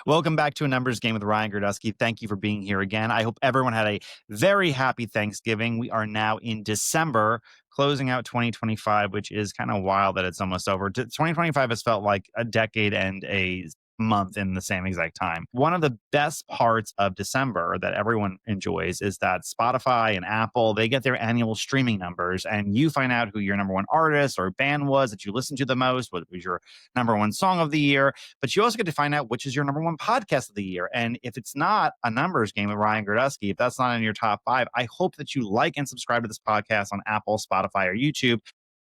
Welcome back to A Numbers Game with Ryan Grodowski. Thank you for being here again. I hope everyone had a very happy Thanksgiving. We are now in December, closing out 2025, which is kind of wild that it's almost over. 2025 has felt like a decade and a month in the same exact time. One of the best parts of December that everyone enjoys is that Spotify and Apple, they get their annual streaming numbers, and you find out who your number one artist or band was that you listened to the most, what was your number one song of the year. But you also get to find out which is your number one podcast of the year. And if it's not A Numbers Game with Ryan Grodowski, if that's not in your top 5, I hope that you like and subscribe to this podcast on Apple, Spotify, or YouTube,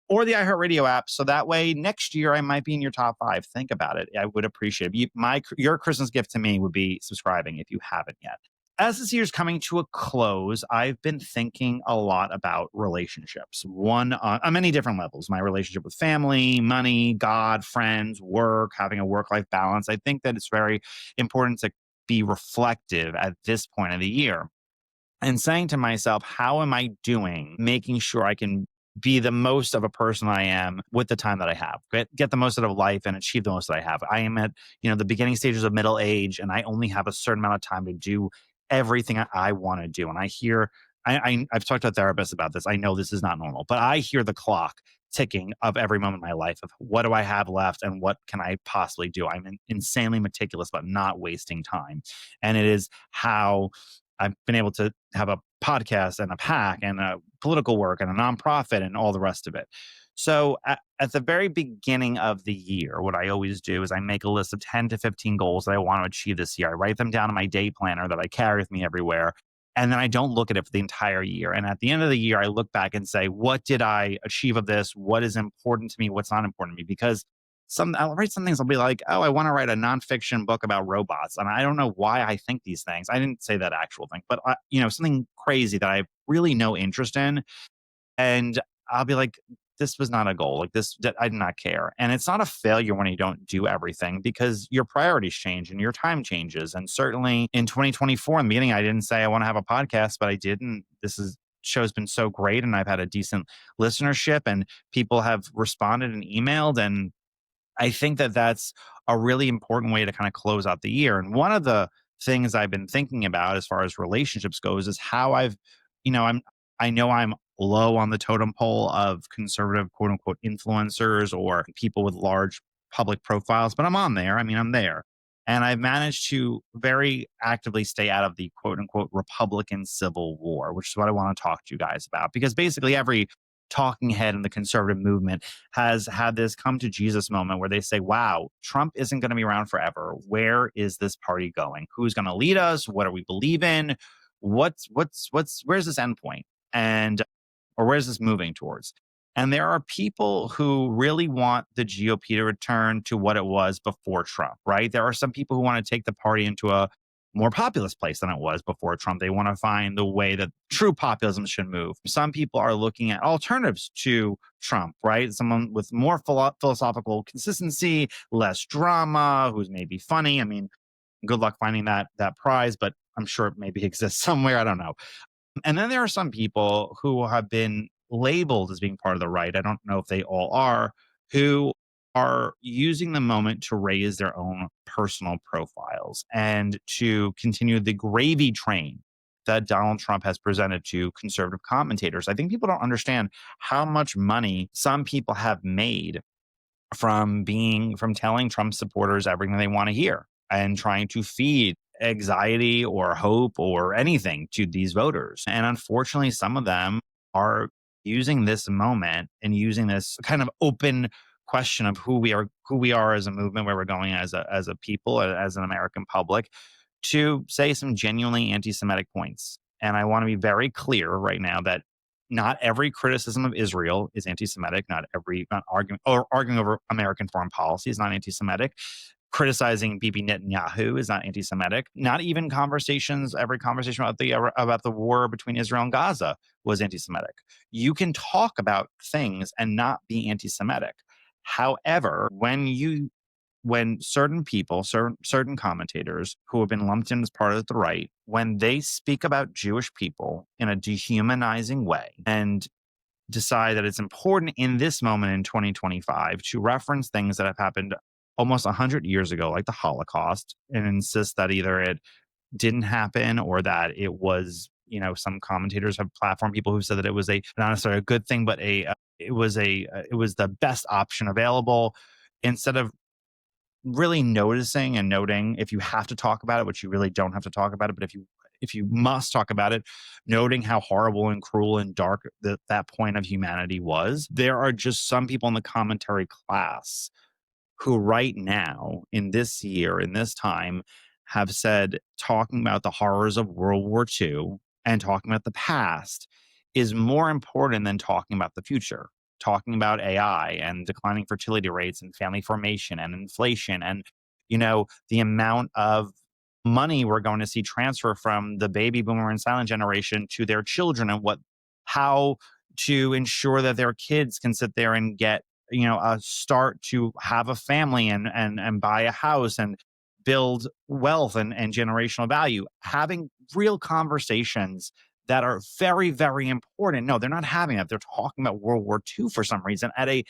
or the iHeartRadio app. So that way next year I might be in your top 5. Think about it. I would appreciate it. Your Christmas gift to me would be subscribing if you haven't yet. As this year's coming to a close, I've been thinking a lot about relationships, one on many different levels. My relationship with family, money, God, friends, work, having a work-life balance. I think that it's very important to be reflective at this point of the year and saying to myself, how am I doing making sure I can be the most of a person I am with the time that I have, get the most out of life and achieve the most that I have. I am at, the beginning stages of middle age, and I only have a certain amount of time to do everything I want to do. And I hear, I've talked to a therapist about this. I know this is not normal, but I hear the clock ticking of every moment of my life of what do I have left and what can I possibly do. I'm insanely meticulous about not wasting time. And it is how I've been able to have a podcast and a PAC and a political work and a nonprofit and all the rest of it. So at the very beginning of the year, what I always do is I make a list of 10 to 15 goals that I want to achieve this year. I write them down in my day planner that I carry with me everywhere. And then I don't look at it for the entire year. And at the end of the year, I look back and say, what did I achieve of this? What is important to me? What's not important to me? Because I'll write some things. I'll be like, oh, I want to write a nonfiction book about robots. And I don't know why I think these things. I didn't say that actual thing, but something crazy that I have really no interest in. And I'll be like, this was not a goal. Like this, I did not care. And it's not a failure when you don't do everything because your priorities change and your time changes. And certainly in 2024, in the beginning, I didn't say I want to have a podcast, but I didn't. Show's been so great, and I've had a decent listenership, and people have responded and emailed, and I think that that's a really important way to kind of close out the year. And one of the things I've been thinking about as far as relationships goes is how I know I'm low on the totem pole of conservative, quote unquote, influencers or people with large public profiles, but I'm on there. I mean, I'm there. And I've managed to very actively stay out of the quote unquote Republican civil war, which is what I want to talk to you guys about. Because basically every talking head in the conservative movement has had this come to Jesus moment where they say, wow, Trump isn't going to be around forever. Where is this party going? Who's going to lead us? What do we believe in? Where's this endpoint? Or where's this moving towards? And there are people who really want the GOP to return to what it was before Trump, right? There are some people who want to take the party into a more populist place than it was before Trump. They want to find the way that true populism should move. Some people are looking at alternatives to Trump, right? Someone with more philosophical consistency, less drama, who's maybe funny. I mean, good luck finding that prize, but I'm sure it maybe exists somewhere. I don't know. And then there are some people who have been labeled as being part of the right. I don't know if they all are, who are using the moment to raise their own personal profiles and to continue the gravy train that Donald Trump has presented to conservative commentators. I think people don't understand how much money some people have made from telling Trump supporters everything they want to hear and trying to feed anxiety or hope or anything to these voters. And unfortunately, some of them are using this moment and using this kind of open question of who we are as a movement, where we're going as a people, as an American public, to say some genuinely anti-Semitic points. And I want to be very clear right now that not every criticism of Israel is anti-Semitic. Not arguing over American foreign policy is not anti-Semitic. Criticizing Bibi Netanyahu is not anti-Semitic. Not even every conversation about the war between Israel and Gaza was anti-Semitic. You can talk about things and not be anti-Semitic. However, when certain people, certain commentators who have been lumped in as part of the right, when they speak about Jewish people in a dehumanizing way and decide that it's important in this moment in 2025 to reference things that have happened almost 100 years ago, like the Holocaust, and insist that either it didn't happen or that it was, some commentators have platform people who said that it was not necessarily a good thing, but it was the best option available. Instead of really noticing and noting, if you have to talk about it, which you really don't have to talk about it, but if you must talk about it, noting how horrible and cruel and dark that point of humanity was, there are just some people in the commentary class who right now, in this year, in this time, have said talking about the horrors of World War II and talking about the past is more important than talking about the future. Talking about AI and declining fertility rates and family formation and inflation and, the amount of money we're going to see transfer from the baby boomer and silent generation to their children, and how to ensure that their kids can sit there and get, a start to have a family and buy a house and build wealth and generational value. Having real conversations that are very, very important. No, they're not having that. They're talking about World War II for some reason at a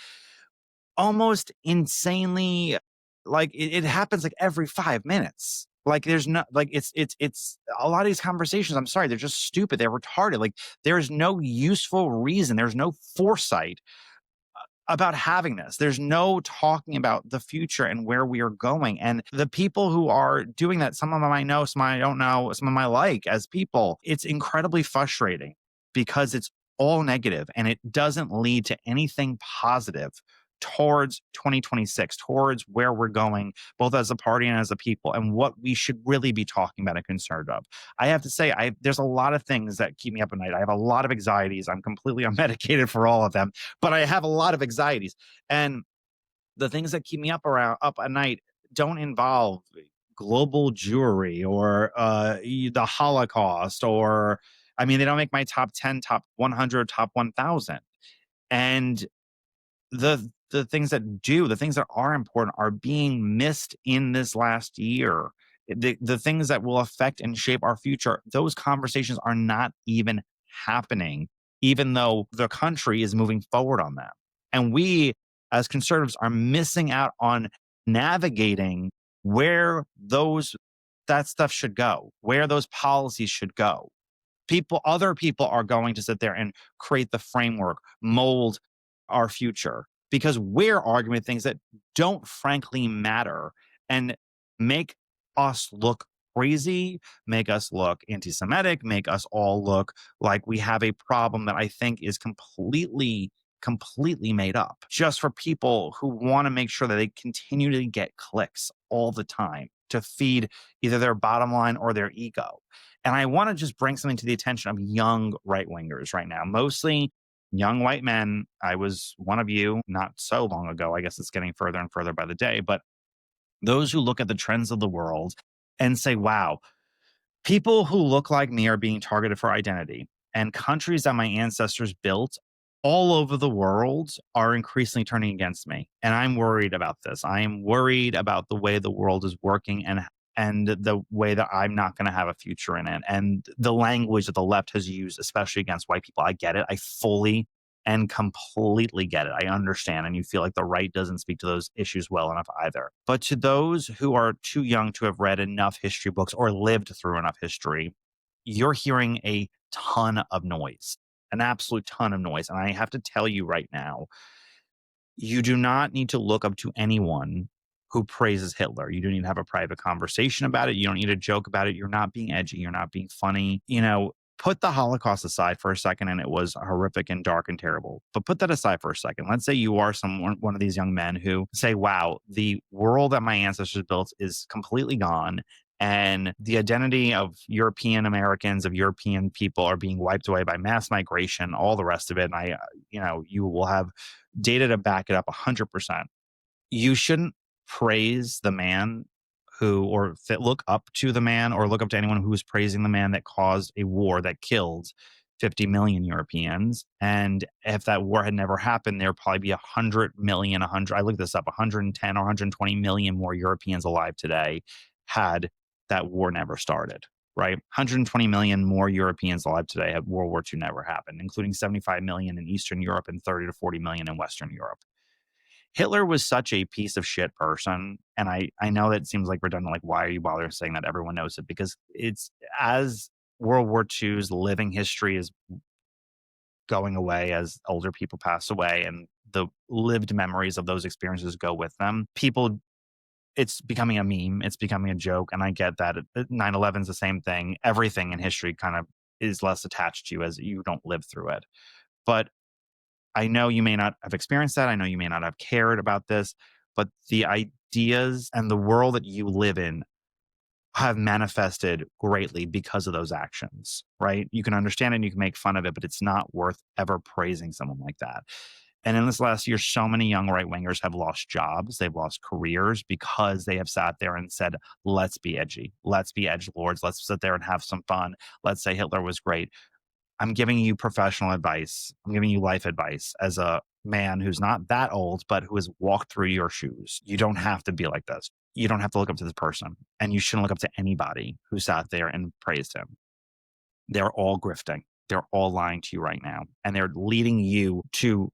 almost insanely, like it happens like every 5 minutes. Like there's not, like it's a lot of these conversations. I'm sorry, they're just stupid. They're retarded. Like there's no useful reason. There's no foresight about having this. There's no talking about the future and where we are going. And the people who are doing that, some of them I know, some I don't know, some of them I like as people. It's incredibly frustrating because it's all negative and it doesn't lead to anything positive towards 2026, towards where we're going, both as a party and as a people, and what we should really be talking about and concerned of. I have to say, there's a lot of things that keep me up at night. I have a lot of anxieties. I'm completely unmedicated for all of them, but I have a lot of anxieties. And the things that keep me up at night don't involve global Jewry or the Holocaust, or I mean, they don't make my top 10, top 100, top 1,000. And the things the things that are important are being missed in this last year. The things that will affect and shape our future, those conversations are not even happening, even though the country is moving forward on them. And we, as conservatives, are missing out on navigating where that stuff should go, where those policies should go. Other people are going to sit there and create the framework, mold our future, because we're arguing things that don't frankly matter and make us look crazy, make us look anti-Semitic, make us all look like we have a problem that I think is completely made up just for people who want to make sure that they continue to get clicks all the time to feed either their bottom line or their ego. And I want to just bring something to the attention of young right wingers right now, mostly young white men. I was one of you not so long ago. I guess it's getting further and further by the day. But those who look at the trends of the world and say, wow, people who look like me are being targeted for identity, and countries that my ancestors built all over the world are increasingly turning against me. And I'm worried about this. I am worried about the way the world is working and the way that I'm not going to have a future in it. And the language that the left has used, especially against white people. I get it. I fully and completely get it. I understand. And you feel like the right doesn't speak to those issues well enough either. But to those who are too young to have read enough history books or lived through enough history, you're hearing a ton of noise, an absolute ton of noise. And I have to tell you right now, you do not need to look up to anyone who praises Hitler. You don't need to have a private conversation about it. You don't need to joke about it. You're not being edgy. You're not being funny. Put the Holocaust aside for a second, and it was horrific and dark and terrible. But put that aside for a second. Let's say you are one of these young men who say, wow, the world that my ancestors built is completely gone. And the identity of European Americans, of European people, are being wiped away by mass migration, all the rest of it. And you will have data to back it up 100%. You shouldn't praise the man look up to the man or look up to anyone who is praising the man that caused a war that killed 50 million Europeans. And if that war had never happened, there'd probably be 100 million, I looked this up, 110 or 120 million more Europeans alive today had that war never started, right? 120 million more Europeans alive today had World War II never happened, including 75 million in Eastern Europe and 30 to 40 million in Western Europe. Hitler was such a piece of shit person. And I know that seems like redundant. Like, why are you bothering saying that? Everyone knows it because it's as World War II's living history is going away as older people pass away and the lived memories of those experiences go with them. People, it's becoming a meme. It's becoming a joke. And I get that 9/11 is the same thing. Everything in history kind of is less attached to you as you don't live through it. But I know you may not have experienced that. I know you may not have cared about this, but the ideas and the world that you live in have manifested greatly because of those actions, right? You can understand it and you can make fun of it, but it's not worth ever praising someone like that. And in this last year, so many young right wingers have lost jobs. They've lost careers because they have sat there and said, let's be edgy. Let's be edge lords. Let's sit there and have some fun. Let's say Hitler was great. I'm giving you professional advice. I'm giving you life advice as a man who's not that old, but who has walked through your shoes. You don't have to be like this. You don't have to look up to this person. And you shouldn't look up to anybody who sat there and praised him. They're all grifting. They're all lying to you right now. And they're leading you to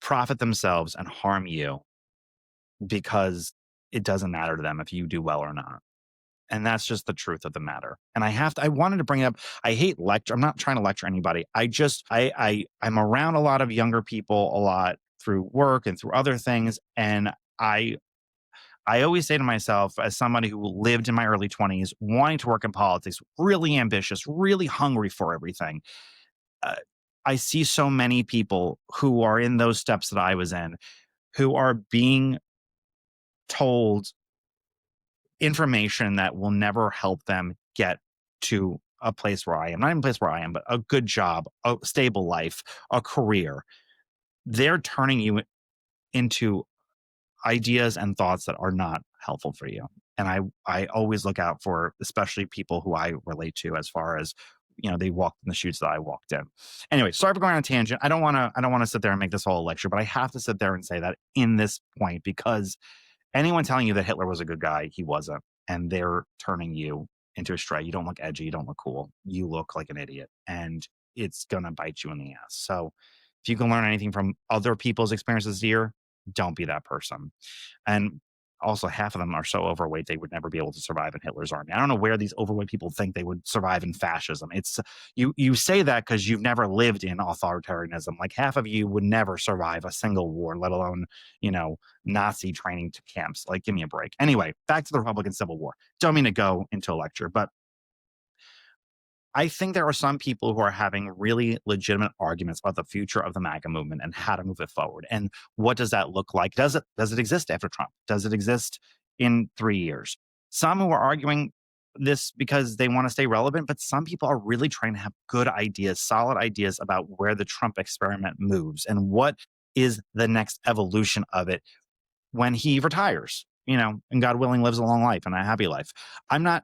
profit themselves and harm you because it doesn't matter to them if you do well or not. And that's just the truth of the matter. And I wanted to bring it up. I hate lecture. I'm not trying to lecture anybody. I'm around a lot of younger people a lot through work and through other things. And I always say to myself, as somebody who lived in my early 20s, wanting to work in politics, really ambitious, really hungry for everything. Uh, I see so many people who are in those steps that I was in, who are being told information that will never help them get to a place where I am. Not even a place where I am, but a good job, a stable life, a career. They're turning you into ideas and thoughts that are not helpful for you. And I always look out for, especially people who I relate to, as far as they walked in the shoes that I walked in. Anyway, sorry for going on a tangent. I don't want to sit there and make this whole lecture, but I have to sit there and say that in this point, because anyone telling you that Hitler was a good guy, he wasn't. And they're turning you into a stray. You don't look edgy. You don't look cool. You look like an idiot. And it's going to bite you in the ass. So if you can learn anything from other people's experiences here, don't be that person. And also, half of them are so overweight they would never be able to survive in Hitler's army. I don't know where these overweight people think they would survive in fascism. It's you say that because you've never lived in authoritarianism. Like, half of you would never survive a single war, let alone Nazi training camps. Like, give me a break. Anyway, back to the Republican Civil War. Don't mean to go into a lecture, but I think there are some people who are having really legitimate arguments about the future of the MAGA movement and how to move it forward. And what does that look like? Does it exist after Trump? Does it exist in 3 years? Some who are arguing this because they want to stay relevant, but some people are really trying to have good ideas, solid ideas about where the Trump experiment moves and what is the next evolution of it when he retires, and God willing lives a long life and a happy life. I'm not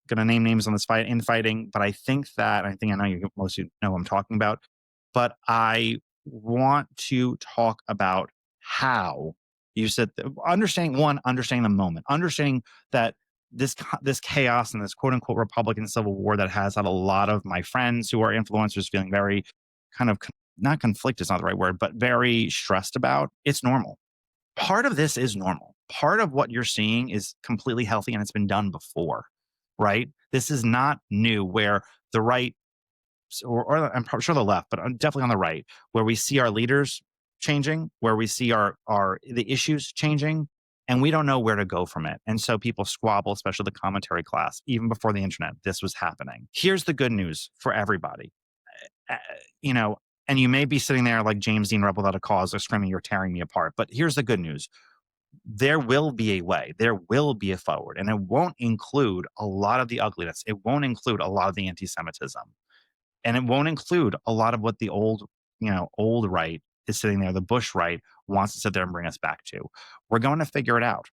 going to name names on this fighting, but I think I know most of you know what I'm talking about, but I want to talk about how you said, understanding the moment, understanding that this chaos and this quote unquote Republican Civil War that has had a lot of my friends who are influencers feeling very kind of, not conflict is not the right word, but very stressed about. It's normal. Part of this is normal. Part of what you're seeing is completely healthy and it's been done before, right? This is not new where the right, or I'm sure the left, but definitely on the right, where we see our leaders changing, where we see the issues changing, and we don't know where to go from it. And so people squabble, especially the commentary class, even before the internet, this was happening. Here's the good news for everybody. Uh, you know, and you may be sitting there like James Dean Rebel Without a Cause or screaming, you're tearing me apart. But here's the good news. There will be a way. There will be a forward. And it won't include a lot of the ugliness. It won't include a lot of the anti-Semitism. And it won't include a lot of what the old right is sitting there, the Bush right wants to sit there and bring us back to. We're going to figure it out.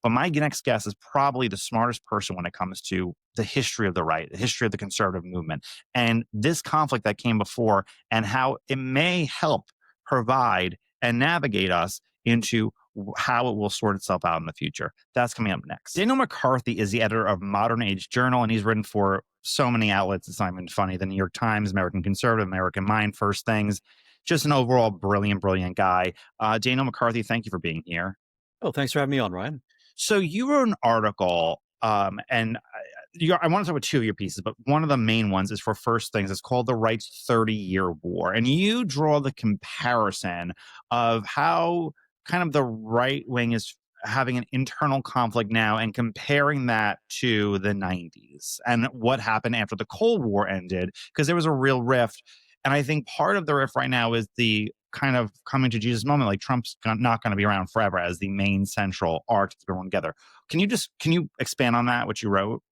But my next guest is probably the smartest person when it comes to the history of the right, the history of the conservative movement, and this conflict that came before and how it may help provide and navigate us into how it will sort itself out in the future. That's coming up next. Daniel McCarthy is the editor of Modern Age Journal, and he's written for so many outlets. It's not even funny. The New York Times, American Conservative, American Mind, First Things. just an overall brilliant, brilliant guy. Daniel McCarthy, thank you for being here. Oh, thanks for having me on, Ryan. So you wrote an article, and I want to talk about two of your pieces, but one of the main ones is for First Things. It's called "The Right's 30-Year War," and you draw the comparison of how kind of the right wing is having an internal conflict now, and comparing that to the '90s and what happened after the Cold War ended, because there was a real rift. And I think part of the rift right now is the kind of coming to Jesus moment. Like Trump's not going to be around forever as the main central arc that's been together. Can you expand on that? What you wrote?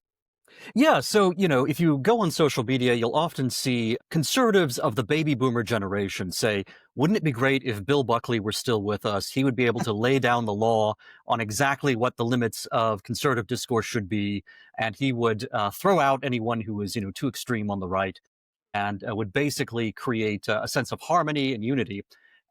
Yeah, so, if you go on social media, you'll often see conservatives of the baby boomer generation say, wouldn't it be great if Bill Buckley were still with us? He would be able to lay down the law on exactly what the limits of conservative discourse should be, and he would throw out anyone who was, too extreme on the right, and would basically create a sense of harmony and unity.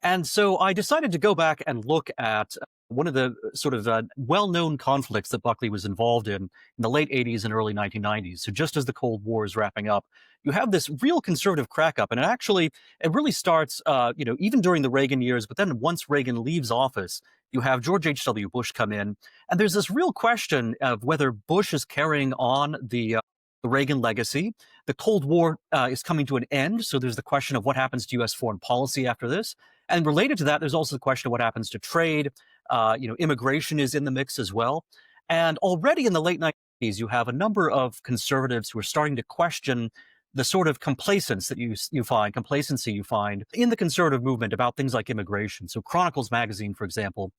And so I decided to go back and look at one of the sort of well-known conflicts that Buckley was involved in the late 80s and early 1990s. So just as the Cold War is wrapping up, you have this real conservative crack up. And it really starts, even during the Reagan years. But then once Reagan leaves office, you have George H.W. Bush come in. And there's this real question of whether Bush is carrying on the Reagan legacy. The Cold War is coming to an end. So there's the question of what happens to U.S. foreign policy after this. And related to that, there's also the question of what happens to trade. Immigration is in the mix as well. And already in the late 90s, you have a number of conservatives who are starting to question the sort of complacency you find in the conservative movement about things like immigration. So Chronicles magazine, for example,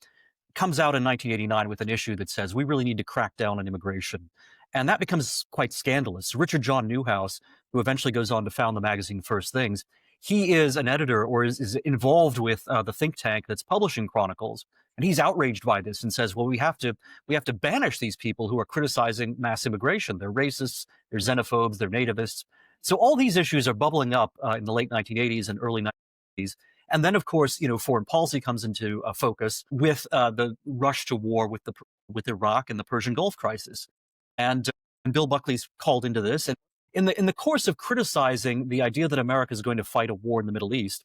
comes out in 1989 with an issue that says we really need to crack down on immigration. And that becomes quite scandalous. Richard John Newhouse, who eventually goes on to found the magazine First Things, he is an editor or is involved with the think tank that's publishing Chronicles. And he's outraged by this and says, well, we have to banish these people who are criticizing mass immigration. They're racists, they're xenophobes, they're nativists. So all these issues are bubbling up in the late 1980s and early 1990s. And then, of course, foreign policy comes into focus with the rush to war with Iraq and the Persian Gulf crisis. And Bill Buckley's called into this. And in the course of criticizing the idea that America is going to fight a war in the Middle East,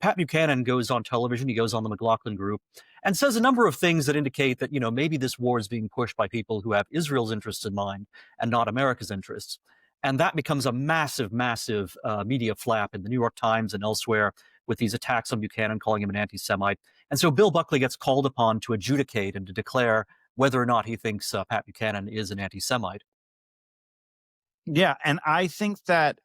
Pat Buchanan goes on television, he goes on the McLaughlin Group, and says a number of things that indicate that, maybe this war is being pushed by people who have Israel's interests in mind and not America's interests. And that becomes a massive, massive media flap in the New York Times and elsewhere with these attacks on Buchanan, calling him an anti-Semite. And so Bill Buckley gets called upon to adjudicate and to declare whether or not he thinks Pat Buchanan is an anti-Semite. Yeah, and I think that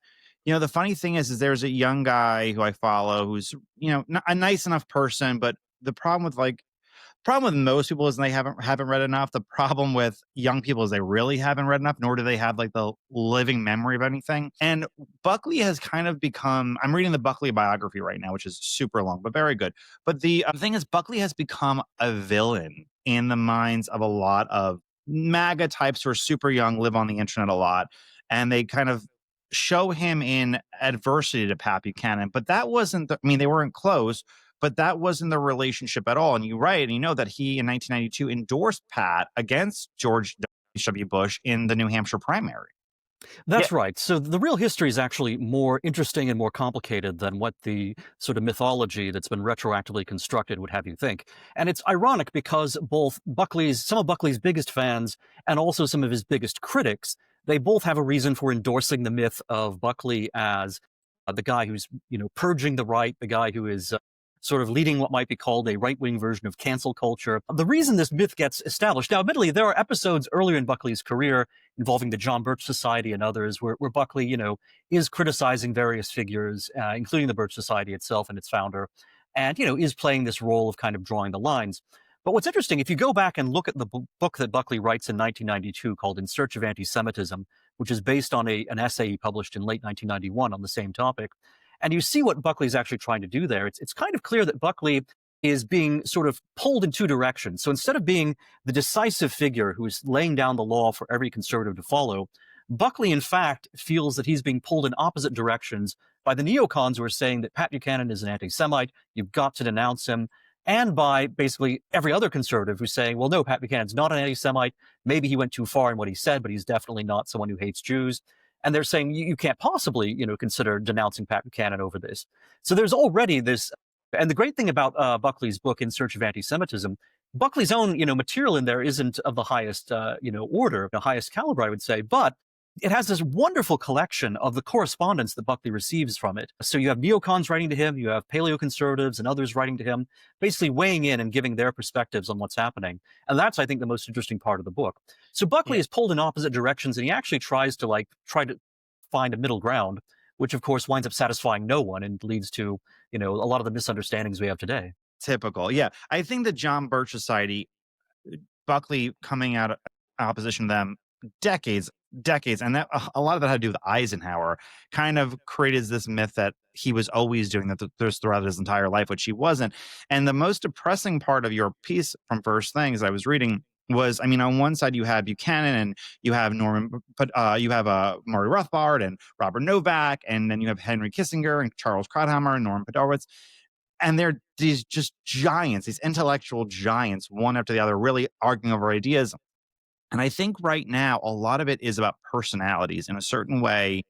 the funny thing is there's a young guy who I follow who's a nice enough person, but the problem with most people is they haven't read enough. The problem with young people is they really haven't read enough, nor do they have like the living memory of anything. And Buckley has kind of become, I'm reading the Buckley biography right now, which is super long, but very good. But the thing is, Buckley has become a villain in the minds of a lot of MAGA types who are super young, live on the internet a lot. And they kind of show him in adversity to Pat Buchanan. But that wasn't, they weren't close, but that wasn't the relationship at all. And you're right. And you know that he in 1992 endorsed Pat against George W. Bush in the New Hampshire primary. That's right. So the real history is actually more interesting and more complicated than what the sort of mythology that's been retroactively constructed would have you think. And it's ironic because some of Buckley's biggest fans and also some of his biggest critics, they both have a reason for endorsing the myth of Buckley as the guy who's, purging the right, the guy who is sort of leading what might be called a right-wing version of cancel culture. The reason this myth gets established, now admittedly, there are episodes earlier in Buckley's career involving the John Birch Society and others where Buckley, is criticizing various figures, including the Birch Society itself and its founder, and, is playing this role of kind of drawing the lines. But what's interesting, if you go back and look at the book that Buckley writes in 1992 called In Search of Anti-Semitism, which is based on an essay he published in late 1991 on the same topic, and you see what Buckley's actually trying to do there. It's kind of clear that Buckley is being sort of pulled in two directions. So instead of being the decisive figure who is laying down the law for every conservative to follow, Buckley, in fact, feels that he's being pulled in opposite directions by the neocons who are saying that Pat Buchanan is an anti-Semite, you've got to denounce him, and by basically every other conservative who's saying, well, no, Pat Buchanan's not an anti-Semite. Maybe he went too far in what he said, but he's definitely not someone who hates Jews. And they're saying you can't possibly, consider denouncing Pat Buchanan over this. So there's already this. And the great thing about Buckley's book, In Search of Anti-Semitism, Buckley's own, material in there isn't of the highest, order, the highest caliber, I would say, but it has this wonderful collection of the correspondence that Buckley receives from it. So you have neocons writing to him, you have paleoconservatives and others writing to him, basically weighing in and giving their perspectives on what's happening. And that's, I think, the most interesting part of the book. So Buckley is pulled in opposite directions, and he actually tries to find a middle ground, which of course winds up satisfying no one and leads to, a lot of the misunderstandings we have today. Typical. Yeah. I think the John Birch Society, Buckley coming out of opposition to them decades, and that a lot of that had to do with Eisenhower, kind of created this myth that he was always doing that throughout his entire life, which he wasn't. And the most depressing part of your piece from First Things I was reading was, I mean, on one side you have Buchanan and you have Norman, but you have Murray Rothbard and Robert Novak, and then you have Henry Kissinger and Charles Krauthammer and Norman Podorowitz. And they're these just giants, these intellectual giants, one after the other, really arguing over ideas. And I think right now, a lot of it is about personalities in a certain way.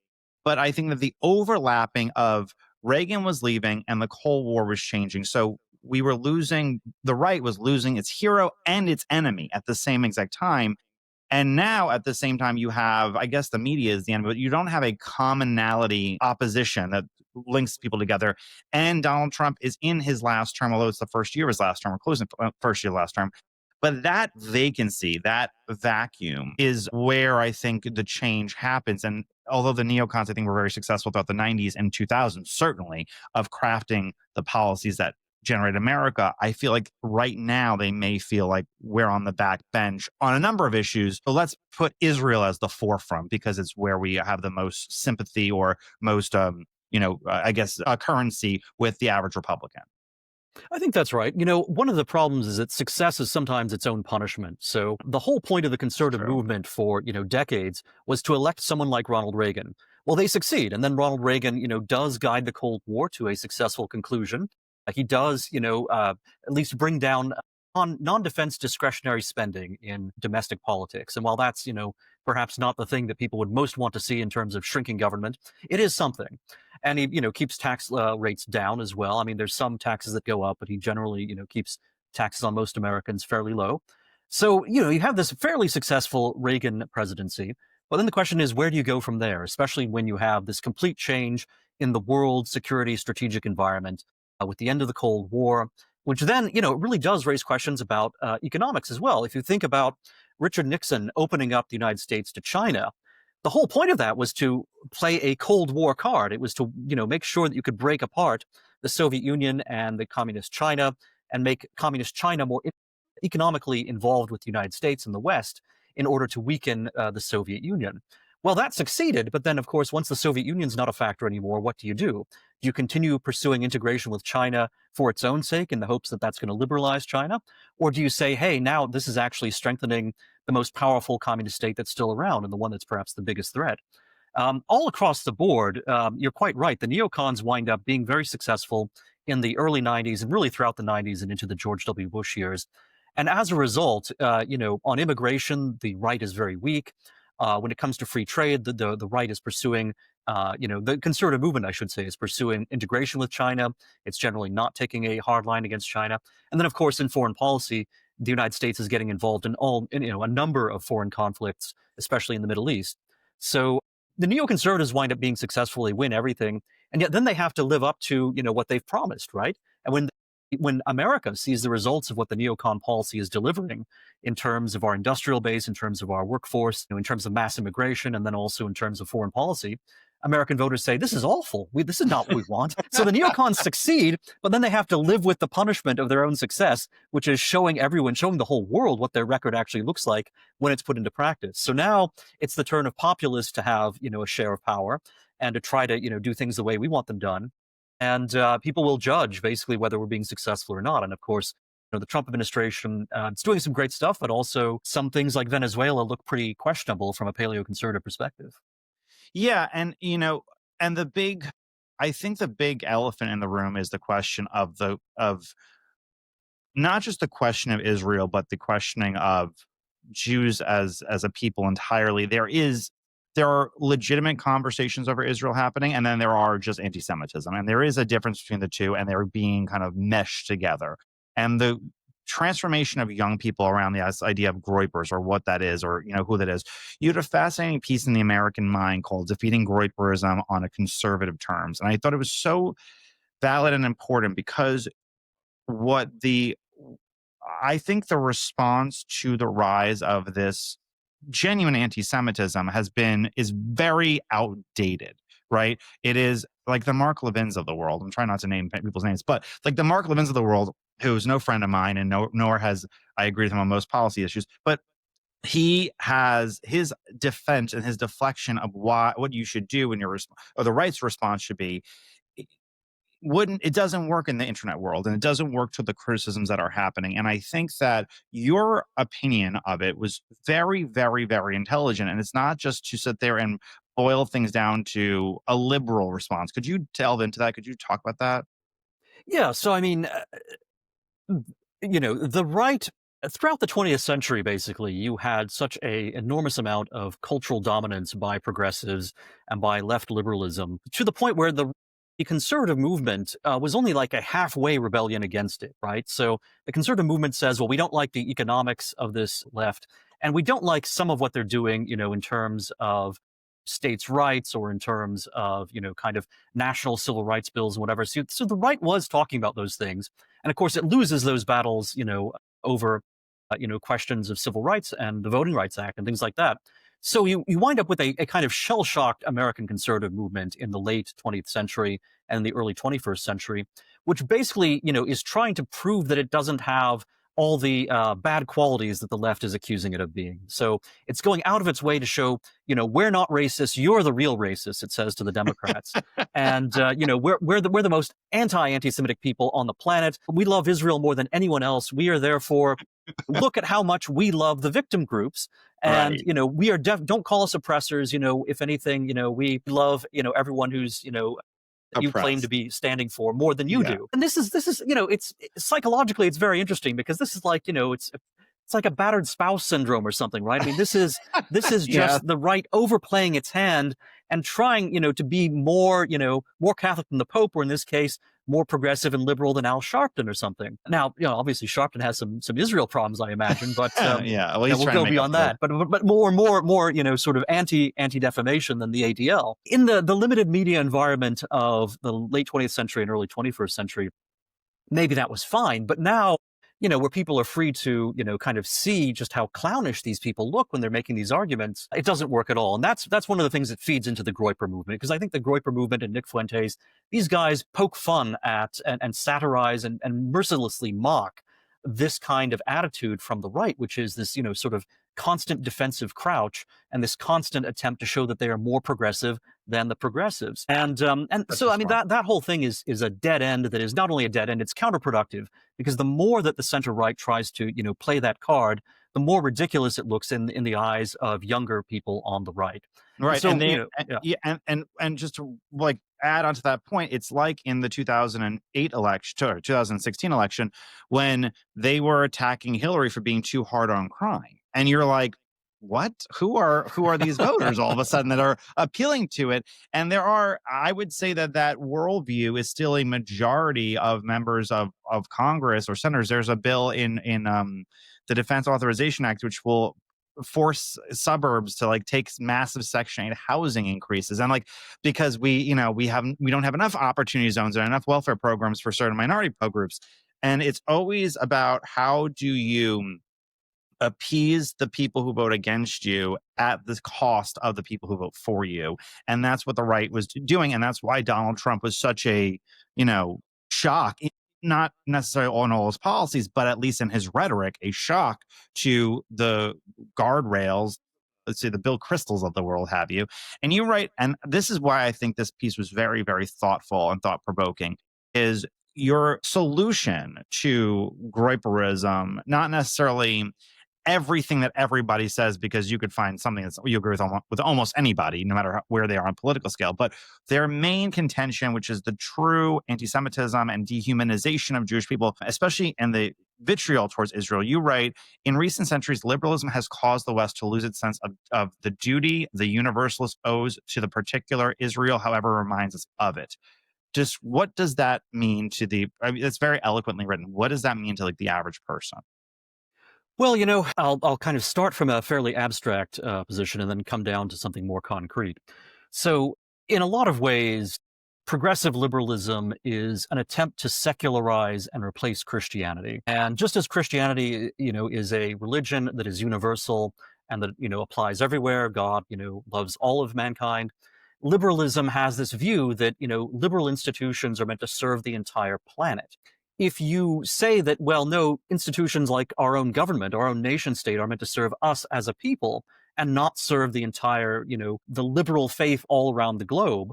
But I think that the overlapping of Reagan was leaving and the Cold War was changing. So we were losing, the right was losing its hero and its enemy at the same exact time. And now at the same time, you have, I guess the media is the end, but you don't have a commonality opposition that links people together. And Donald Trump is in his last term, although it's the first year of his last term, or closing first year of last term. But that vacancy, that vacuum is where I think the change happens. And although the neocons, I think, were very successful throughout the 90s and 2000s, certainly, of crafting the policies that generate America, I feel like right now they may feel like we're on the back bench on a number of issues. But let's put Israel as the forefront because it's where we have the most sympathy or most, I guess, currency with the average Republican. I think that's right. One of the problems is that success is sometimes its own punishment. So the whole point of the conservative True. movement for, decades was to elect someone like Ronald Reagan. Well, they succeed. And then Ronald Reagan, does guide the Cold War to a successful conclusion. He does, at least bring down on non-defense discretionary spending in domestic politics. And while that's, perhaps not the thing that people would most want to see in terms of shrinking government, it is something. And he, keeps tax rates down as well. I mean, there's some taxes that go up, but he generally, keeps taxes on most Americans fairly low. So, you have this fairly successful Reagan presidency. But then the question is, where do you go from there, especially when you have this complete change in the world security strategic environment with the end of the Cold War, which then, it really does raise questions about economics as well. If you think about Richard Nixon opening up the United States to China, the whole point of that was to play a Cold War card. It was to, make sure that you could break apart the Soviet Union and the communist China and make communist China more economically involved with the United States and the West in order to weaken the Soviet Union. Well, that succeeded, but then, of course, once the Soviet Union's not a factor anymore, what do? Do you continue pursuing integration with China for its own sake in the hopes that that's going to liberalize China? Or do you say, hey, now this is actually strengthening the most powerful communist state that's still around and the one that's perhaps the biggest threat? All across the board, you're quite right. The neocons wind up being very successful in the early 90s and really throughout the 90s and into the George W. Bush years. And as a result, on immigration, the right is very weak. When it comes to free trade, the right is pursuing, the conservative movement, I should say, is pursuing integration with China. It's generally not taking a hard line against China. And then, of course, in foreign policy, the United States is getting involved in a number of foreign conflicts, especially in the Middle East. So the neoconservatives wind up being successful. They win everything. And yet then they have to live up to, what they've promised, right? And when America sees the results of what the neocon policy is delivering in terms of our industrial base, in terms of our workforce, in terms of mass immigration, and then also in terms of foreign policy, American voters say, this is awful. This is not what we want. So the neocons succeed, but then they have to live with the punishment of their own success, which is showing the whole world what their record actually looks like when it's put into practice. So now it's the turn of populists to have, a share of power and to try to, do things the way we want them done. And people will judge basically whether we're being successful or not. And of course, the Trump administration is doing some great stuff, but also some things like Venezuela look pretty questionable from a paleoconservative perspective. Yeah, and I think the big elephant in the room is the question of not just the question of Israel, but the questioning of Jews as a people entirely. There is there are legitimate conversations over Israel happening, and then there are just anti-Semitism. And there is a difference between the two, and they're being kind of meshed together. And the transformation of young people around the idea of groypers, or what that is, or who that is. You had a fascinating piece in the American Mind called "Defeating Groyperism on a Conservative Terms," and I thought it was so valid and important because what the I think the response to the rise of this genuine anti-Semitism is very outdated, right? It is like the Mark Levins of the world. I'm trying not to name people's names, but like the Mark Levins of the world, who's no friend of mine, and nor has I agree with him on most policy issues, but he has his defense and his deflection of what you should do in your or the right's response should be. It doesn't work in the internet world, and it doesn't work to the criticisms that are happening. And I think that your opinion of it was very, very, very intelligent. And it's not just to sit there and boil things down to a liberal response. Could you delve into that? Could you talk about that? Yeah. So, I mean, the right throughout the 20th century, basically, you had such a enormous amount of cultural dominance by progressives and by left liberalism to the point where the conservative movement was only like a halfway rebellion against it, right? So the conservative movement says, well, we don't like the economics of this left, and we don't like some of what they're doing, in terms of states' rights or in terms of, kind of national civil rights bills and whatever. So the right was talking about those things. And of course, it loses those battles, over, questions of civil rights and the Voting Rights Act and things like that. So you wind up with a kind of shell-shocked American conservative movement in the late 20th century and the early 21st century, which basically, is trying to prove that it doesn't have all the bad qualities that the left is accusing it of being. So it's going out of its way to show, we're not racist, you're the real racist, it says to the Democrats. And, we're the most anti-Semitic people on the planet. We love Israel more than anyone else. We are therefore, look at how much we love the victim groups. And, Right. we are don't call us oppressors. If anything, we love, everyone who's, you claim to Oppressed. be standing for more than you Yeah. do. And this is, it's psychologically, it's very interesting because this is like, it's like a battered spouse syndrome or something, right? I mean, this is Yeah. just the right overplaying its hand and trying, to be more, more Catholic than the Pope, or in this case, more progressive and liberal than Al Sharpton or something. Now, obviously Sharpton has some Israel problems, I imagine, but Yeah. Well, he's we'll trying to go make up beyond for it. that. But more, sort of anti-defamation than the ADL. In the limited media environment of the late 20th century and early 21st century, maybe that was fine. But now, where people are free to, kind of see just how clownish these people look when they're making these arguments, it doesn't work at all. And that's one of the things that feeds into the Groyper movement, because I think the Groyper movement and Nick Fuentes, these guys poke fun at and satirize and mercilessly mock this kind of attitude from the right, which is this, sort of constant defensive crouch and this constant attempt to show that they are more progressive than the progressives. And That's so, I just mean, wrong. that whole thing is a dead end that is not only a dead end, it's counterproductive, because the more that the center right tries to, play that card, the more ridiculous it looks in the eyes of younger people on the right. And Right. so, And they, yeah. yeah, and just to like add on to that point, it's like in the 2008 election or 2016 election when they were attacking Hillary for being too hard on crime. And you're like, what? Who are these voters all of a sudden that are appealing to it? And I would say that worldview is still a majority of members of Congress or senators. There's a bill in the Defense Authorization Act, which will force suburbs to like take massive Section 8 housing increases, and like because we don't have enough opportunity zones and enough welfare programs for certain minority groups. And it's always about how do you appease the people who vote against you at the cost of the people who vote for you. And that's what the right was doing. And that's why Donald Trump was such a, shock, not necessarily on all his policies, but at least in his rhetoric, a shock to the guardrails, let's say the Bill Cristols of the world have you. And you're right. And this is why I think this piece was very, very thoughtful and thought provoking is your solution to groyperism, not necessarily everything that everybody says, because you could find something that you agree with almost anybody, no matter where they are on political scale. But their main contention, which is the true anti-Semitism and dehumanization of Jewish people, especially in the vitriol towards Israel. You write, in recent centuries, liberalism has caused the West to lose its sense of the duty the universalist owes to the particular Israel, however, reminds us of it. Just what does that mean to I mean, it's very eloquently written. What does that mean to like the average person? Well, I'll kind of start from a fairly abstract position and then come down to something more concrete. So, in a lot of ways, progressive liberalism is an attempt to secularize and replace Christianity. And just as Christianity, is a religion that is universal and that, applies everywhere, God, loves all of mankind. Liberalism has this view that, liberal institutions are meant to serve the entire planet. If you say that, well, no, institutions like our own government, our own nation state are meant to serve us as a people and not serve the entire, the liberal faith all around the globe,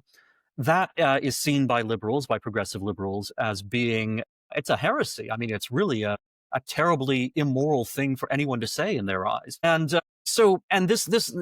that is seen by liberals, by progressive liberals, as being, it's a heresy. I mean, it's really a terribly immoral thing for anyone to say in their eyes. And this,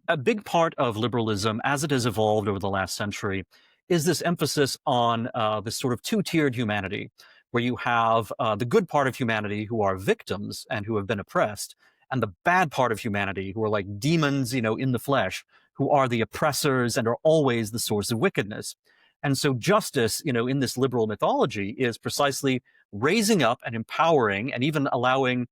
a big part of liberalism as it has evolved over the last century is this emphasis on this sort of two-tiered humanity, where you have the good part of humanity who are victims and who have been oppressed, and the bad part of humanity who are like demons, in the flesh, who are the oppressors and are always the source of wickedness. And so justice, in this liberal mythology is precisely raising up and empowering and even allowing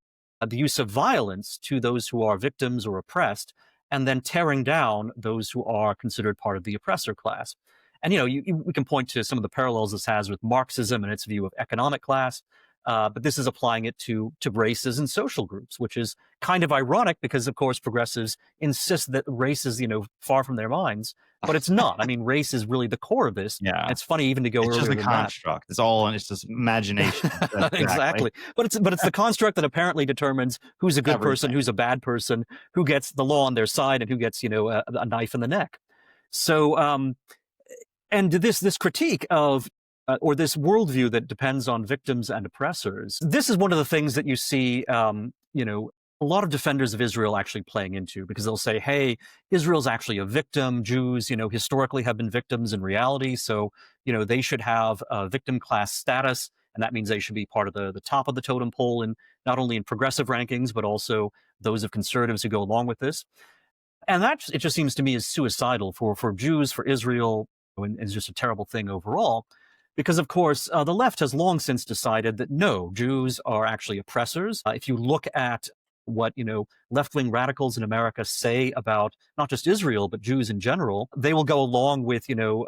the use of violence to those who are victims or oppressed, and then tearing down those who are considered part of the oppressor class. And, we can point to some of the parallels this has with Marxism and its view of economic class. But this is applying it to races and social groups, which is kind of ironic because, of course, progressives insist that race is, far from their minds, but it's not. I mean, race is really the core of this. Yeah. It's funny even to go It's earlier just a than construct. It's just imagination. Exactly. Exactly. But it's the construct that apparently determines who's a good person, Everything. who's a bad person, who gets the law on their side, and who gets, a knife in the neck. So, and this critique of or this worldview that depends on victims and oppressors, this is one of the things that you see, a lot of defenders of Israel actually playing into, because they'll say, hey, Israel's actually a victim. Jews, historically have been victims in reality. So, they should have a victim class status. And that means they should be part of the top of the totem pole, and not only in progressive rankings, but also those of conservatives who go along with this. And it just seems to me is suicidal for Jews, for Israel, and is just a terrible thing overall. Because, of course, the left has long since decided that no, Jews are actually oppressors. If you look at what, left-wing radicals in America say about not just Israel, but Jews in general, they will go along with,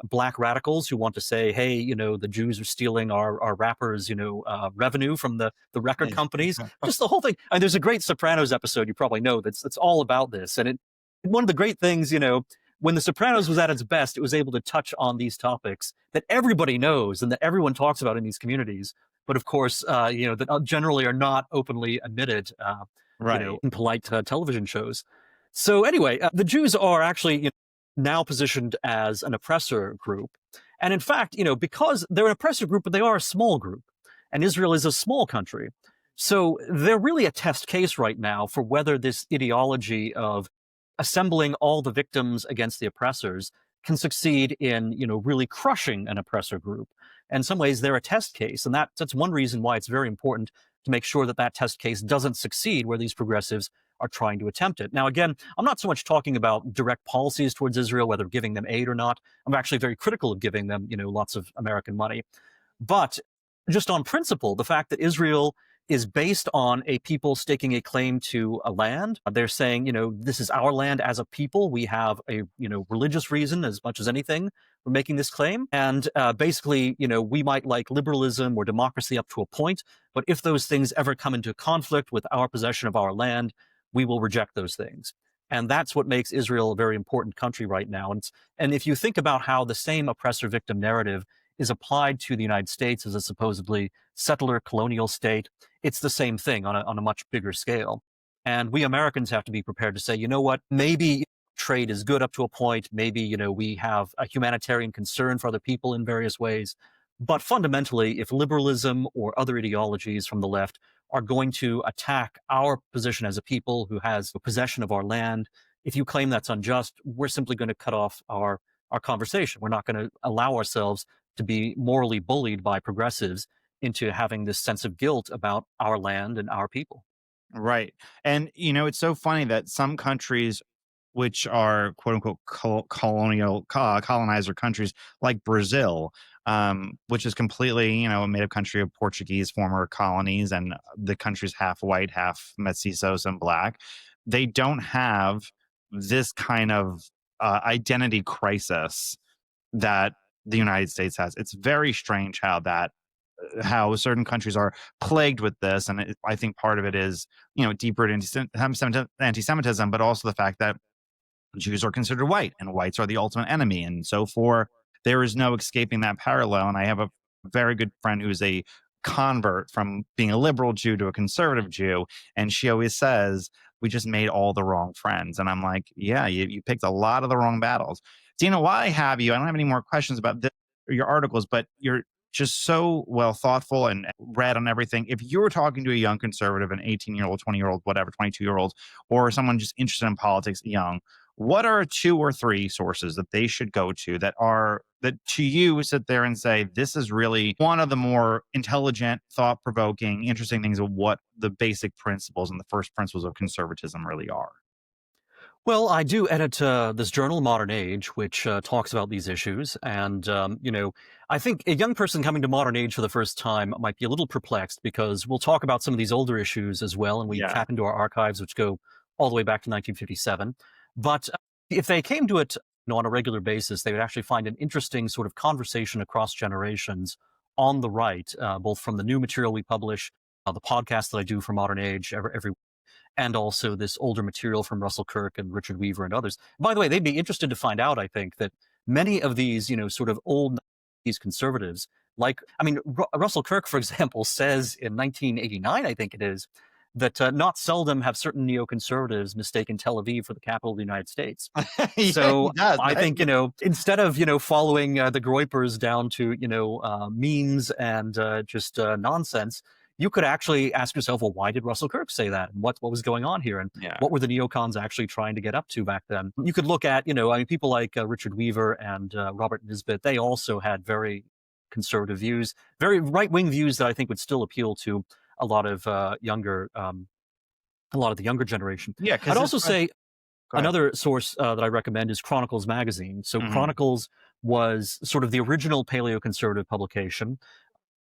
black radicals who want to say, hey, the Jews are stealing our rappers, revenue from the record companies. Just the whole thing. And there's a great Sopranos episode, you probably know, that's all about this. And one of the great things, when The Sopranos was at its best, it was able to touch on these topics that everybody knows and that everyone talks about in these communities, but of course, that generally are not openly admitted, Right. in polite television shows. So anyway, the Jews are actually now positioned as an oppressor group. And in fact, because they're an oppressor group, but they are a small group, and Israel is a small country. So they're really a test case right now for whether this ideology of assembling all the victims against the oppressors can succeed in, really crushing an oppressor group. And in some ways, they're a test case. And that's one reason why it's very important to make sure that test case doesn't succeed where these progressives are trying to attempt it. Now, again, I'm not so much talking about direct policies towards Israel, whether giving them aid or not. I'm actually very critical of giving them, lots of American money. But just on principle, the fact that Israel is based on a people staking a claim to a land. They're saying, this is our land as a people. We have a, religious reason as much as anything for making this claim. And basically, we might like liberalism or democracy up to a point, but if those things ever come into conflict with our possession of our land, we will reject those things. And that's what makes Israel a very important country right now. And if you think about how the same oppressor-victim narrative is applied to the United States as a supposedly settler colonial state, it's the same thing on a much bigger scale. And we Americans have to be prepared to say, you know what, maybe trade is good up to a point. Maybe, we have a humanitarian concern for other people in various ways. But fundamentally, if liberalism or other ideologies from the left are going to attack our position as a people who has possession of our land, if you claim that's unjust, we're simply going to cut off our conversation. We're not going to allow ourselves to be morally bullied by progressives into having this sense of guilt about our land and our people. Right. And, it's so funny that some countries, which are quote unquote colonizer countries like Brazil, which is completely, a made up country of Portuguese former colonies, and the country's half white, half mestizos and black. They don't have this kind of identity crisis that the United States has. It's very strange how certain countries are plagued with this, and I think part of it is deeper anti-Semitism, but also the fact that Jews are considered white and whites are the ultimate enemy. And so there is no escaping that parallel. And I have a very good friend who's a convert from being a liberal Jew to a conservative Jew. And she always says, we just made all the wrong friends. And I'm like, yeah, you picked a lot of the wrong battles. Dina, while I have you, I don't have any more questions about this or your articles, but you're just so well thoughtful and read on everything. If you were talking to a young conservative, an 18-year-old, 20-year-old, whatever, 22-year-old, or someone just interested in politics young, what are two or three sources that they should go to that to you sit there and say, this is really one of the more intelligent, thought-provoking, interesting things of what the basic principles and the first principles of conservatism really are? Well, I do edit this journal, Modern Age, which talks about these issues. And, I think a young person coming to Modern Age for the first time might be a little perplexed because we'll talk about some of these older issues as well. And we Yeah. tap into our archives, which go all the way back to 1957. But if they came to it on a regular basis, they would actually find an interesting sort of conversation across generations on the right, both from the new material we publish, the podcast that I do for Modern Age every and also this older material from Russell Kirk and Richard Weaver and others. By the way, they'd be interested to find out, I think, that many of these, sort of old these conservatives, Russell Kirk, for example, says in 1989, I think it is, that not seldom have certain neoconservatives mistaken Tel Aviv for the capital of the United States. Yeah, he So does. I think, instead of, following the Groypers down to, memes and just nonsense, you could actually ask yourself, well, why did Russell Kirk say that? And what was going on here? And Yeah. what were the neocons actually trying to get up to back then? You could look at, people like Richard Weaver and Robert Nisbet. They also had very conservative views, very right-wing views that I think would still appeal to a lot of the younger generation. Yeah, I'd because also say Go ahead. another source that I recommend is Chronicles magazine. So Mhm. Chronicles was sort of the original paleoconservative publication.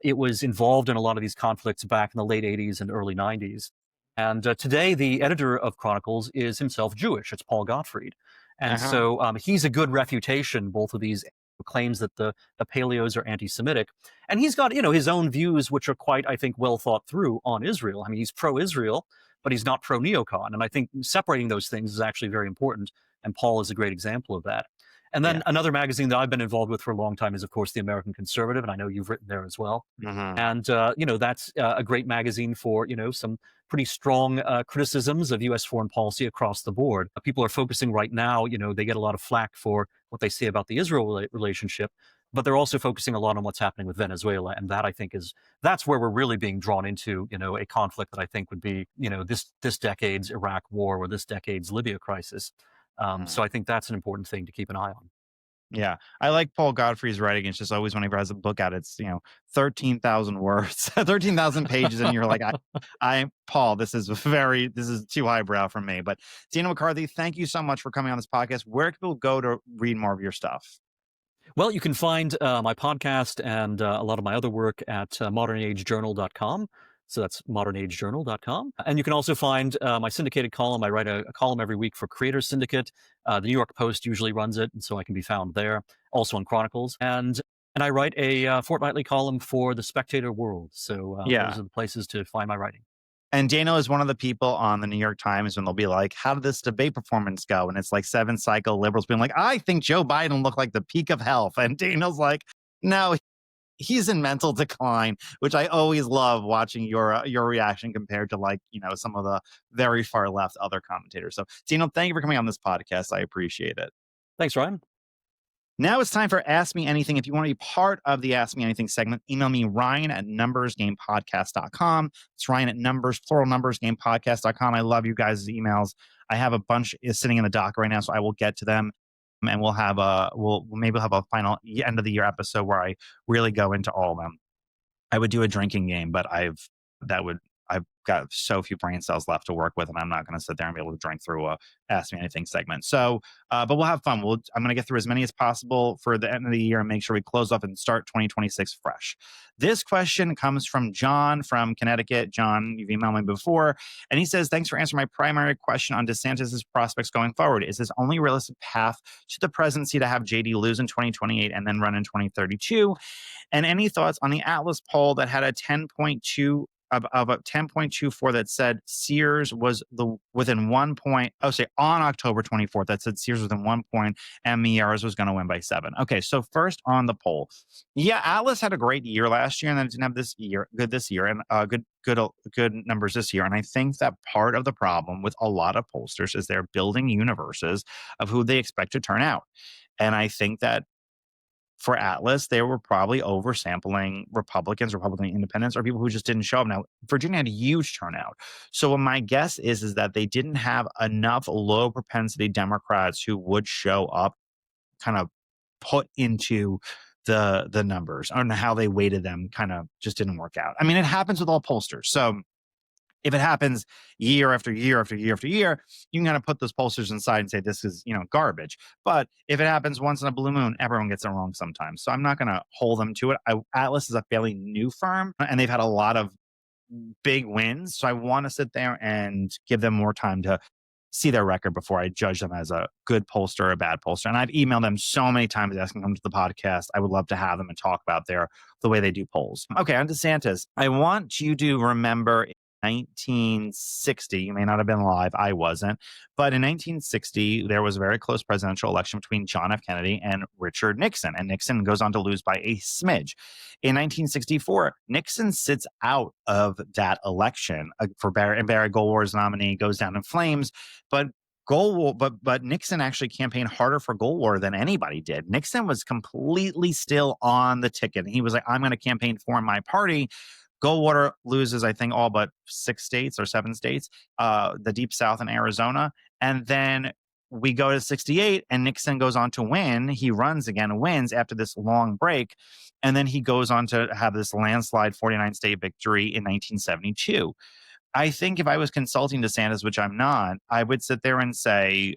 It was involved in a lot of these conflicts back in the late 80s and early 90s. And today, the editor of Chronicles is himself Jewish. It's Paul Gottfried. And Uh-huh. so he's a good refutation, both of these claims that the paleos are anti-Semitic. And he's got, his own views, which are quite, I think, well thought through on Israel. I mean, he's pro-Israel, but he's not pro-neocon. And I think separating those things is actually very important. And Paul is a great example of that. And then Yeah. another magazine that I've been involved with for a long time is, of course, the American Conservative, and I know you've written there as well. Mhm. And that's a great magazine for some pretty strong criticisms of U.S. foreign policy across the board. People are focusing right now. They get a lot of flack for what they say about the Israel relationship, but they're also focusing a lot on what's happening with Venezuela, and that I think that's where we're really being drawn into a conflict that I think would be this decade's Iraq war or this decade's Libya crisis. So I think that's an important thing to keep an eye on. Yeah. I like Paul Godfrey's writing. It's just always whenever he has a book out, it's 13,000 words, 13,000 pages, and you're like, Paul, this is too highbrow for me. But Daniel McCarthy, thank you so much for coming on this podcast. Where can people go to read more of your stuff? Well, you can find my podcast and a lot of my other work at modernagejournal.com. So that's modernagejournal.com. And you can also find my syndicated column. I write a column every week for Creators Syndicate. The New York Post usually runs it, and so I can be found there. Also on Chronicles. And I write a fortnightly column for the Spectator World. So those are the places to find my writing. And Daniel is one of the people on the New York Times when they'll be like, how did this debate performance go? And it's like 7 psycho liberals being like, I think Joe Biden looked like the peak of health. And Daniel's like, no, he's in mental decline, which I always love watching your reaction compared to some of the very far left other commentators. So Daniel, thank you for coming on this podcast. I appreciate it. Thanks, Ryan. Now it's time for Ask Me Anything. If you want to be part of the Ask Me Anything segment, email me Ryan@numbersgamepodcast.com. It's Ryan at plural numbersgamepodcast.com. I love you guys' emails. I have a bunch sitting in the dock right now, so I will get to them. And we'll maybe have a final end of the year episode where I really go into all of them. I would do a drinking game, but I've got so few brain cells left to work with, and I'm not going to sit there and be able to drink through a Ask Me Anything segment. So, but we'll have fun. I'm going to get through as many as possible for the end of the year and make sure we close off and start 2026 fresh. This question comes from John from Connecticut. John, you've emailed me before, and he says, "Thanks for answering my primary question on DeSantis' prospects going forward. Is this only realistic path to the presidency to have JD lose in 2028 and then run in 2032? And any thoughts on the Atlas poll that had a 10.2 of a 10.24 that said Sears was within 1 point. Oh, say on October 24th that said Sears within 1 point and Mears was going to win by 7. Okay, so first on the poll, yeah, Atlas had a great year last year and then it didn't have this year and good numbers this year. And I think that part of the problem with a lot of pollsters is they're building universes of who they expect to turn out. And I think that for Atlas, they were probably oversampling Republican independents, or people who just didn't show up. Now, Virginia had a huge turnout. So my guess is that they didn't have enough low propensity Democrats who would show up kind of put into the numbers, and how they weighted them kind of just didn't work out. I mean, it happens with all pollsters. So if it happens year after year after year after year, you can kind of put those pollsters inside and say this is, garbage. But if it happens once in a blue moon, everyone gets it wrong sometimes. So I'm not going to hold them to it. Atlas is a fairly new firm, and they've had a lot of big wins. So I want to sit there and give them more time to see their record before I judge them as a good pollster or a bad pollster. And I've emailed them so many times asking them to the podcast. I would love to have them and talk about the way they do polls. Okay, on DeSantis. I want you to remember 1960, you may not have been alive, I wasn't, but in 1960, there was a very close presidential election between John F. Kennedy and Richard Nixon, and Nixon goes on to lose by a smidge. In 1964, Nixon sits out of that election for Barry, and Barry Goldwater's nominee goes down in flames, but Nixon actually campaigned harder for Goldwater than anybody did. Nixon was completely still on the ticket. He was like, I'm going to campaign for my party. Goldwater loses, I think, all but 6 states or 7 states, the Deep South and Arizona. And then we go to 68 and Nixon goes on to win. He runs again and wins after this long break. And then he goes on to have this landslide 49 state victory in 1972. I think if I was consulting DeSantis, which I'm not, I would sit there and say,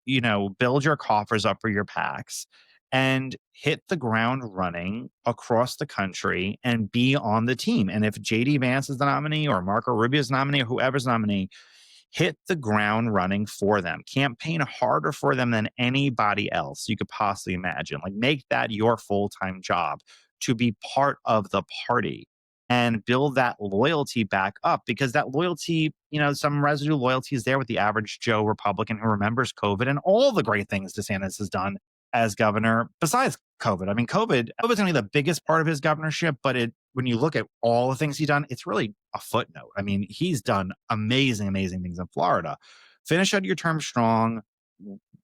build your coffers up for your PACs and hit the ground running across the country and be on the team. And if JD Vance is the nominee or Marco Rubio's nominee or whoever's nominee, hit the ground running for them. Campaign harder for them than anybody else you could possibly imagine. Like, make that your full-time job to be part of the party and build that loyalty back up, because that loyalty, some residue loyalty is there with the average Joe Republican who remembers COVID and all the great things DeSantis has done as governor besides COVID. I mean, COVID was only the biggest part of his governorship, but when you look at all the things he's done, it's really a footnote. I mean, he's done amazing, amazing things in Florida. Finish out your term strong,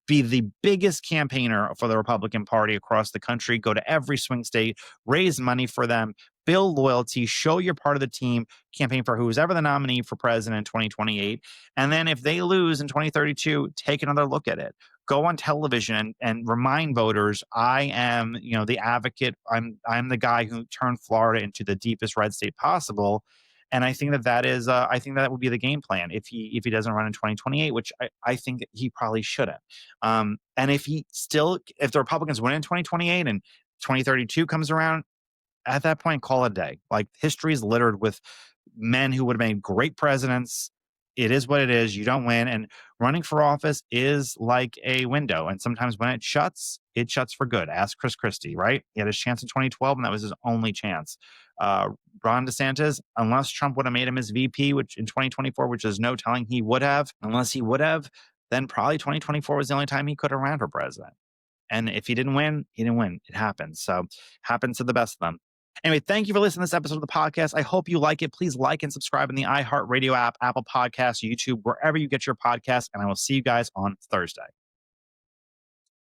be the biggest campaigner for the Republican Party across the country, go to every swing state, raise money for them, build loyalty, show you're part of the team, campaign for who's ever the nominee for president in 2028. And then if they lose in 2032, take another look at it. Go on television and remind voters, I am, the advocate. I'm the guy who turned Florida into the deepest red state possible. And I think I think that would be the game plan if he doesn't run in 2028, which I think he probably shouldn't. And if the Republicans win in 2028 and 2032 comes around, at that point, call it a day. Like, history is littered with men who would have made great presidents. It is what it is. You don't win. And running for office is like a window. And sometimes when it shuts for good. Ask Chris Christie, right? He had his chance in 2012, and that was his only chance. Ron DeSantis, unless Trump would have made him his VP, which in 2024, which is no telling he would have, unless he would have, then probably 2024 was the only time he could have ran for president. And if he didn't win, he didn't win. It happens. So happens to the best of them. Anyway, thank you for listening to this episode of the podcast. I hope you like it. Please like and subscribe in the iHeartRadio app, Apple Podcasts, YouTube, wherever you get your podcasts. And I will see you guys on Thursday.